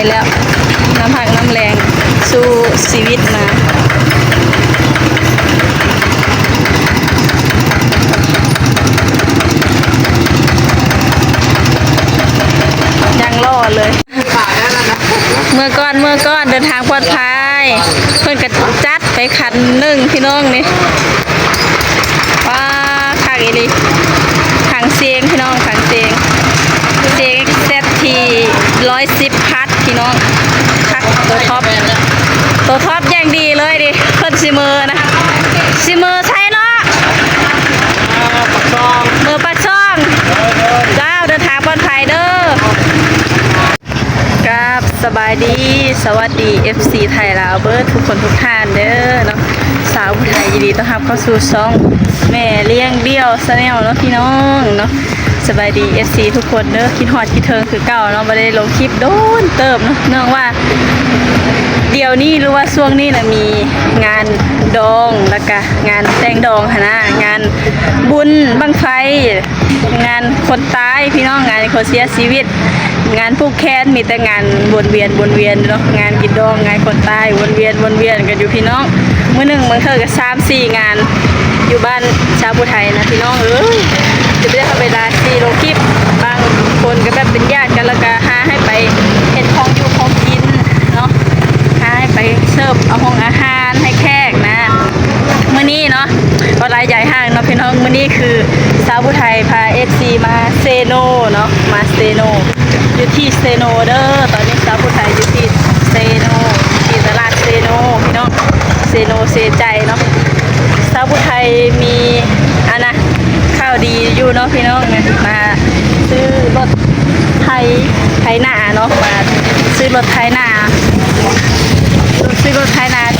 แล้วน้ำผักน้ำแรงสู้ชีวิตมายังรอดเลยเมื่อก่อนเดินทางปลอดภัยเพื่อนกระจัดไปคันหนึ่งพี่น้องนี่ว้าขากอีลีขังเสียงพี่น้องขังเสียงเซตที110 พัดพี่น้องคักตัวท็อปอย่างดีเลยดิเพิ่นซิเมอร์นะซิเมอร์ใช่เนาะมือปักช่องเจ้าเดินทางปลอดภัยเด้อครับสบายดีสวัสดี FC ไทยลาวเบิร์ดทุกคนทุกท่านเด้อเนาะสาวผู้ไทยยินดีต้อนรับเข้าสู่ช่องแม่เลี้ยงเดี่ยวชาแนลเนาะพี่น้องเนาะสบายดี FC ทุกคนเด้อคิดฮอดคิดเทิงคือเก่าเนาะไม่ได้ลงคลิปโดนเติมเนาะเนื่องว่าเดี๋ยวนี้หรือว่าช่วงนี้นะมีงานดองแล้วก็งานแต่งดองหนะงานบุญบั้งไฟงานคนตายพี่น้องงานคนเสียชีวิตงานผู้แค้นมีแต่งานวนเวียนเนาะงานกินดองงานคนตายวนเวียนกันอยู่พี่น้องมื้อหนึ่งมื้อเธอก็3-4 งานอยู่บ้านชาวผู้ไทยนะพี่น้องจะไม่ได้ทำเวลาที่ลงคลิปบางคนก็แบบเป็นญาติกันแล้วก็หาให้ไปเห็นของอยู่ของกินเนาะหาให้ไปเสิร์ฟเอาห้องอาหารให้แขกนะมื้อนี้เนาะก็รายใหญ่ห้างเนาะพี่น้องมื้อนี้คือสาวผู้ไทยพา FC มาเซโนเนาะมาเซโนอยู่ที่เซโนเด้อตอนนี้สาวผู้ไทยอยู่ที่เซโนที่ตลาดเซโนพี่น้องเซโนเซใจเนาะสาวผู้ไทยมีนะข้าวดีอยู่เนาะพี่น้องเนี่ยมาซื้อรถไถนาเนาะมาซื้อรถไถนา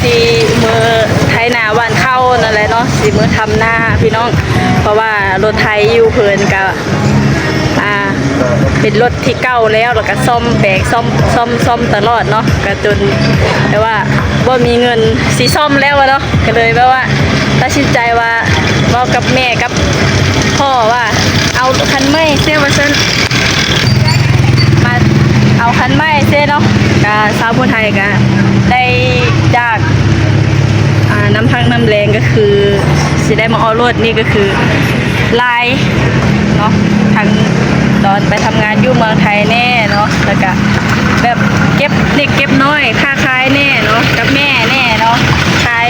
ที่มือไถนาวันเข้านั่นแหละเนาะสีมือทำหน้าพี่น้องเพราะว่ารถไถอยู่เพลินกับเป็นรถที่เก่าแล้วก็ซ่อมแปลงซ่อมตลอดเนาะก็จนแต่ว่ามีเงินสีซ่อมแล้วเนาะก็เลยแบบว่าตัดสินใจว่าบอกกับแม่กับพ่อว่าเอาคันไม้เสียว่าฉันมาเอาคันไม้เสียเนาะกับสาวผู้ไทยก็ได้จากน้ำพักน้ำแรงก็คือสิได้มาออรถนี่ก็คือลายเนาะทั้งตอนไปทำงานอยู่เมืองไทยแน่เนาะแล้วก็แบบเก็บเล็กเก็บน้อยค่าขายแน่เนาะกับแม่แน่เนาะขาย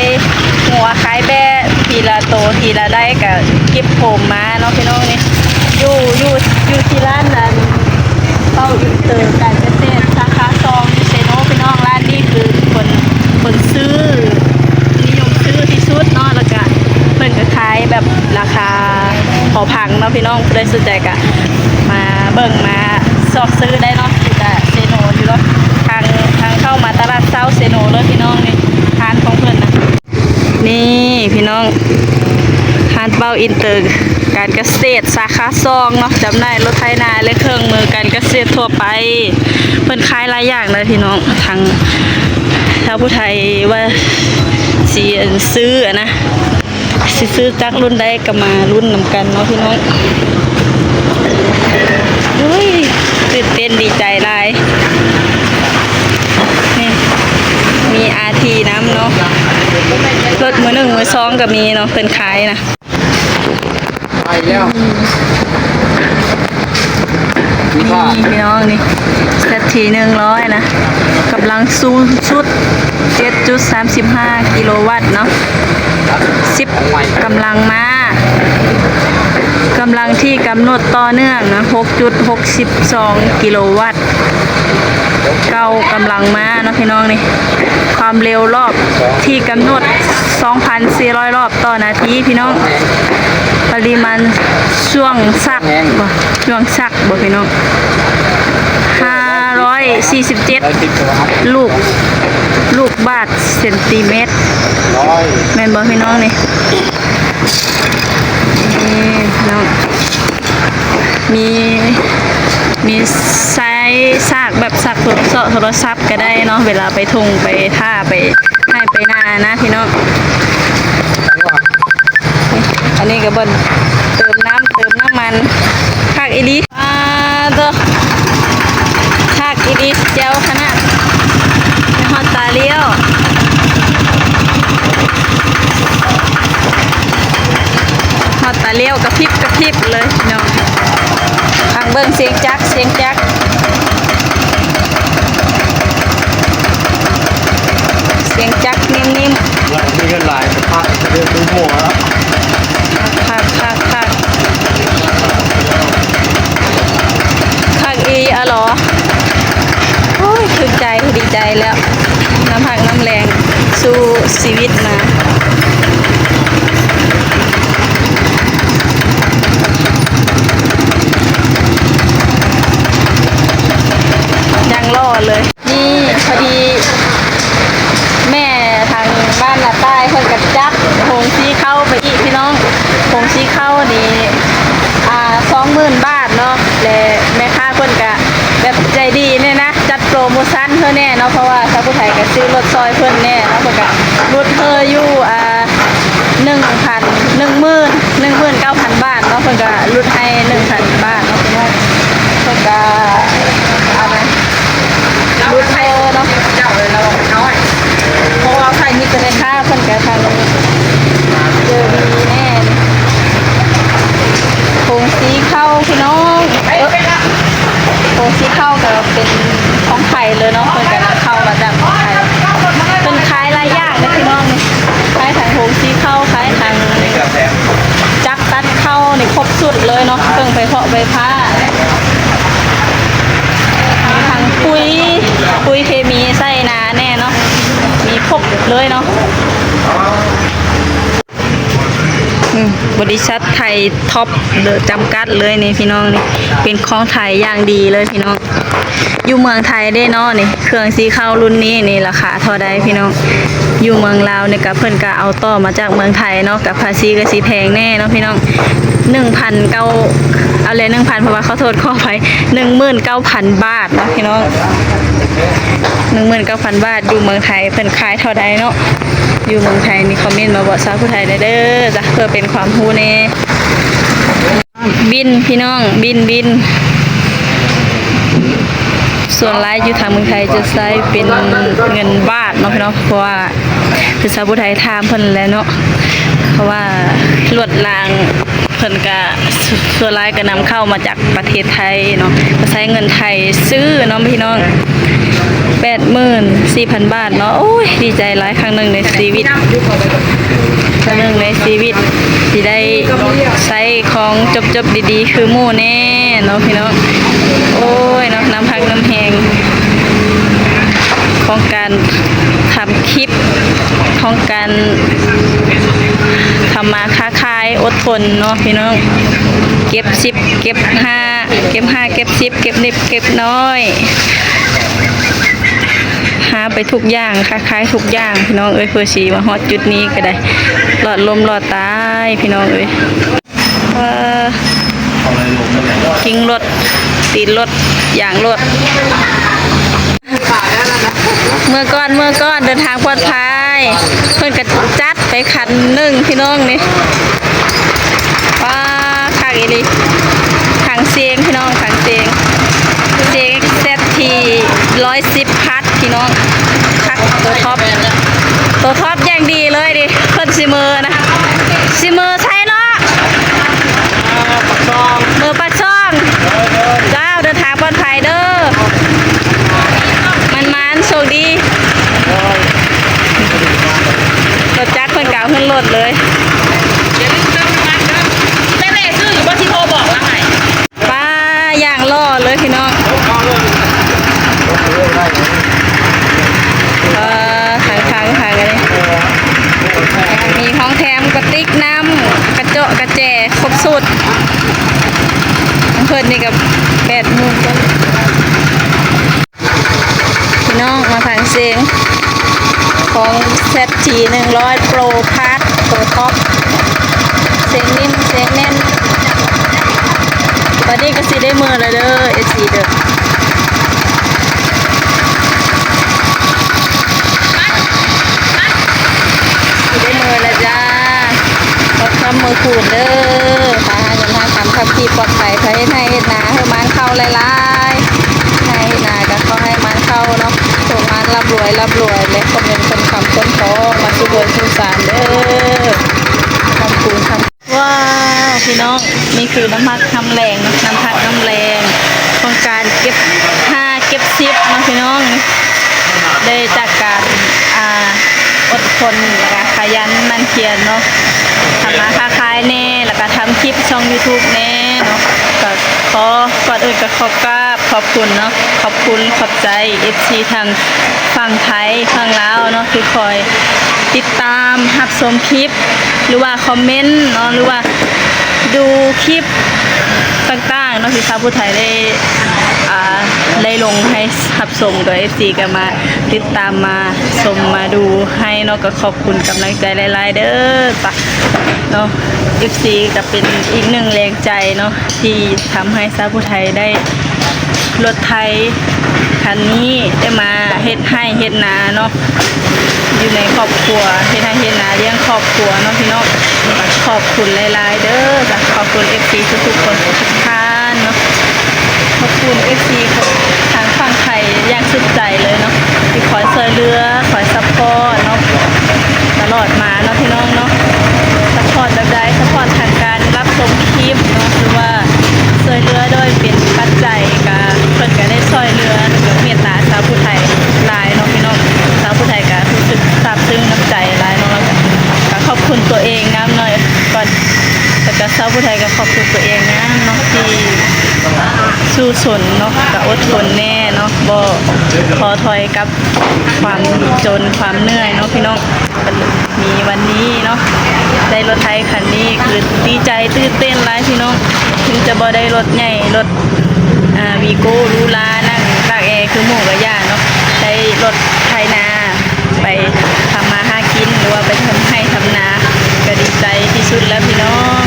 หัวขายแบะทีละโตทีละได้กับเก็บผมมาเนาะพี่น้องนี่อยู่ที่ร้านนั้นเป้าอินเตอร์การเกษตรสาขา2ที่เซโนพี่น้องร้านนี้คือคนซื้อนิยมซื้อที่สุดเนาะแล้วก็เพิ่นก็ขายแบบราคาพอพังเนาะพี่น้องได้สนใจก็มาเบิ่งมาสอบซื้อได้เนาะที่จะเซโนอยู่เนาะทางเข้ามาตลาดเซาเซโนเลยพี่น้องนี่ทานของเพิ่นนะนี่พี่น้องทานเป้าอินเตอร์การเกษตรสาขา2เนาะจำได้รถไถนาและเครื่องมือการเกษตรทั่วไปเพิ่นขายหลายอย่างเลยพี่น้องทางชาวผู้ไทยว่าสิซื้อนะสิซื้อจากรุ่นใดก็มารุ่นนำกันเนาะพี่น้องตื่นเต้นดีใจหลายนี่มีอาทีน้ำเนาะรถมือ1มือ2ก็มีเนาะเป็นขายนะไปแล้วนี่พี่น้องนี่เซตที100นะกำลังสูงสุด 7.35 กิโลวัตต์เนาะ10กำลังมากำลังที่กำหนดต่อเนื่องนะ 6.62 กิโลวัตต์9กำลังมาเนาะพี่น้องนี่ความเร็วรอบที่กำหนด 2,400 รอบต่อนาทีพี่น้องปริมาณช่วงซักบ่พี่น้อง547ลูกบาทเซนติเมตรแม่นบ่พี่น้องนี่น้องมีไซส์ซากแบบซากโทรศัพท์ก็ได้เนาะเวลาไปทุ่งไปท่าไปให้ไปนานะพี่น้องอันนี้ก็เบิ่นเติมน้ำมันภาคอีลิตัวภาคอีลิเจ้าขนาด สียงจักเสียงจักเสียงจักนิ่มมีเงินหลายพักเดือนดูหัวแล้วๆคักอีอะหรอโอ้ยถึงใจดีใจแล้วน้ำผักน้ำแรงสู้ชีวิตมายังรอดเลยนี่พอดีแม่ทางบ้านนาใต้เพิ่นกับจักโฮงซีเข้าไปอีกพี่น้องโฮงซีเข้านี่20,000 บาทเนาะและแม่ค้าเพิ่นก็แบบใจดีเนี่ยนะจัดโปรโมชั่นเพิ่นแน่เนาะเพราะว่าชาวผู้ไทยก็ซื้อรถซอยเพิ่นแน่เนาะเพิ่นก็ลดเธออยู่19,000 บาทเนาะเพิ่นก็ลดให้ 1,000 บาทเนาะพี่น้องเพิ่นก็อะไรลดเธอเนาะเจ้าเลยเราเอาให้เพราะว่าใครมีแต่ค่าเพิ่นก็ทางเจอดีแน่โคงสีเข้าพี่น้องโคงสีเข้าก็เป็นของไทยเลยเนาะเพิ่นก็เข้ามาจากของไทยเป็นขายหลายอย่างเลยพี่น้องขายทางโคงสีเข้าขายทางจักตัดเข้านี่ครบสุดเลยเนาะเครื่องไปเพาะไปผ้ามีทางปุ๋ยเคมีใส่นาแน่เนาะมีครบเลยเนาะบริษัทไทยท็อปเดอะจำกัดเลยนี่พี่น้องนี่เป็นของไทยอย่างดีเลยพี่น้องอยู่เมืองไทยได้เนาะนี่เครื่องสีเข้ารุ่นนี้นี่ราคาเท่าใดพี่น้องอยู่เมืองลาวเนี่ยกับเพิ่นก็เอาต่อมาจากเมืองไทยเนาะกับภาษีก็สิแพงแน่เนาะพี่น้อง1,900เอาเลย 1,000 เพราะว่าเขาโทษข้อไป 19,000 บาทเนาะพี่น้อง 19,000 บาทอยู่เมืองไทยเพิ่นขายเท่าใดเนาะอยู่เมืองไทยมีคอมเมนต์มาบอกชาวผู้ไทยได้เด้อจ้ะเพื่อเป็นความรู้แน่บินพี่น้องบินส่วนรายอยู่ทางเมืองไทยจะใช้เป็นเงินบาทเนาะพี่น้องเพราะว่าคือชาวผู้ไทยถามเพิ่นแล้วเนาะเพราะว่าลวดลางเพิ่นก็ส่วนรายก็นำเข้ามาจากประเทศไทยเนาะก็ใช้เงินไทยซื้อเนาะพี่น้อง84,000 บาทเนาะโอ้ยดีใจหลายครั้งหนึ่งในชีวิตครั้งหนึ่งในชีวิตที่ได้ใช้ของจบดีๆคือหมู่แน่เนาะพี่น้องโอ้ยเนาะน้ำพักน้ำแหงของการทำคลิปของการทำมาค้าขายอดทนเนาะพี่น้องเก็บ10เก็บ5เก็บ5เก็บ10เก็บนิดเก็บน้อยหาไปทุกอย่างค้าขายทุกอย่างพี่น้องเอ้ยเพื่อชีมาฮอดจุดนี้ก็ได้หลอดลมหลอดตายพี่น้องเอ้ยทิ้งรถตีนรถอย่างรถเมื่อก่อนเดินทางปลอดภัยเพิ่นก็จัดไปคันหนึ่งพี่น้องนี่ว้าคักอีหลีขังเสียงพี่น้องขังเสียงเซตที110 พัทพี่น้องคักตัวท็อปอย่างดีเลยดิเพิ่นซิเมอร์นะซิเมอร์ใช่เนาะเมอร์ปักช่องเจ้าเดินทางปลอดภัยเด้อมันโชคดีรถจักรเพิ่นกล่าวขึ้นรถเลยป้าอย่างล่อเลยพี่น้องทางกันเลยมีของแถมกระติกน้ำกระเจาะกระแจครบสุดเพิ่นนี่กับ8 โมงพี่น้องมาทางเสียงของเซตที100 Pro พาร์ทตัวท็อปเสียงนิ่มเสียงแน่นตอนนี้ก็สิได้มือเลยเด้อเอซีเด้อสิได้มือแล้วจ้าก็ทำมือขูดเด้อพาเงินทางทำขับขี่ปลอดภัยใช้ให้เฮ็ดนาให้มันเข้าหลายๆให้นาก็เขาให้มันเข้าเนาะส่งมันร่ำรวยและคนเงินคนคำคนทองมาสู่บนสู่ศาลเด้อทำคูณทำว้าวพี่น้องนี่คือน้ำพักน้ำแรงน้ำพักน้ำแรง ของการเก็บ5เก็บ10เนาะพี่น้องได้จากการอดทนแล้วก็ขยันหมั่นเพียรเนาะทำมาค้าขายแน่แล้วก็ทำคลิปช่อง YouTube แน่เนาะก็ก่อนอื่นก็ขอบคุณเนาะขอบคุณขอบใจ FC ทางฝั่งไทยฝั่งลาวเนาะที่คอยติดตามรับชมคลิปหรือว่าคอมเมนต์เนาะหรือว่าดูคลิปต่างๆเนาะที่ชาวผู้ไทยได้ลงให้รับชมกับ FC ก็มาติดตามมาชมมาดูให้เนาะก็ขอบคุณกำลังใจหลายๆเด้อจ้ะเนาะ FC ก็เป็นอีกหนึ่งแรงใจเนาะที่ทำให้ชาวผู้ไทยได้รถไทยคันนี้ได้มาเฮ็ดให้เฮ็ดนาเนาะอยู่ในครอบครัวเฮ็ดให้เฮ็ดนาเลี้ยงครอบครัวเนาะพี่น้องขอบคุณหลายๆเด้อจ้ะขอบคุณ FC ทุกๆคนทุกท่านเนาะขอบคุณ FC ทางฝั่งไทยอย่างสุดใจเลยเนาะที่คอยช่วยเหลือคอยซัพพอร์ตเนาะตลอดมาเนาะพี่น้องเนาะซัพพอร์ตแบบใดซัพพอร์ตทางการรับชมคลิปเนาะหรือว่าช่วยเหลือโดยเป็นปัจจัยก็เพิ่นก็ได้ช่วยเหลือหรือเมตตาชาวผู้ไทยหลายเนาะพี่น้องชาวผู้ไทยก็รู้สึกซาบซึ้งน้ำใจหลายเนาะแล้วก็ขอบคุณตัวเองน้ำหน่อยก่อนแต่ก็ชาวผู้ไทยก็ขอบคุณตัวเองนะเนาะที่สู้สนเนาะก็อดทนแน่เนาะบ่ท้อถอยกับความจนความเหนื่อยเนาะพี่น้องมีวันนี้เนาะได้รถไทยคันนี้คือดีใจตื่นเต้นหลายพี่น้องถึงจะบ่ได้รถใหญ่รถวีโก้ลูลานั่งตากแอร์คือหมู่กับย่าเนาะได้รถไถนาไปทำมาหากินหรือว่าไปทำให้ทำนาก็ดีใจที่สุดแล้วพี่น้อง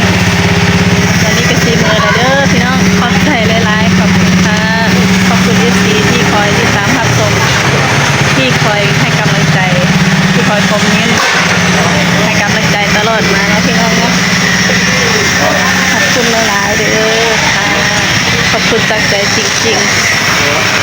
วันนี้ก็ซีมือแล้วเด้อพี่น้องขอบใจหลายๆขอบคุณค่ะขอบคุณ FC ที่คอยติดตามรับชมที่คอยให้กำลังใจที่คอยคอมเมนต์ให้กำลังใจตลอดมาเนาะพี่น้องเนาะขอบคุณหลายๆเด้อค่ะขอบคุณจากใจจริงๆ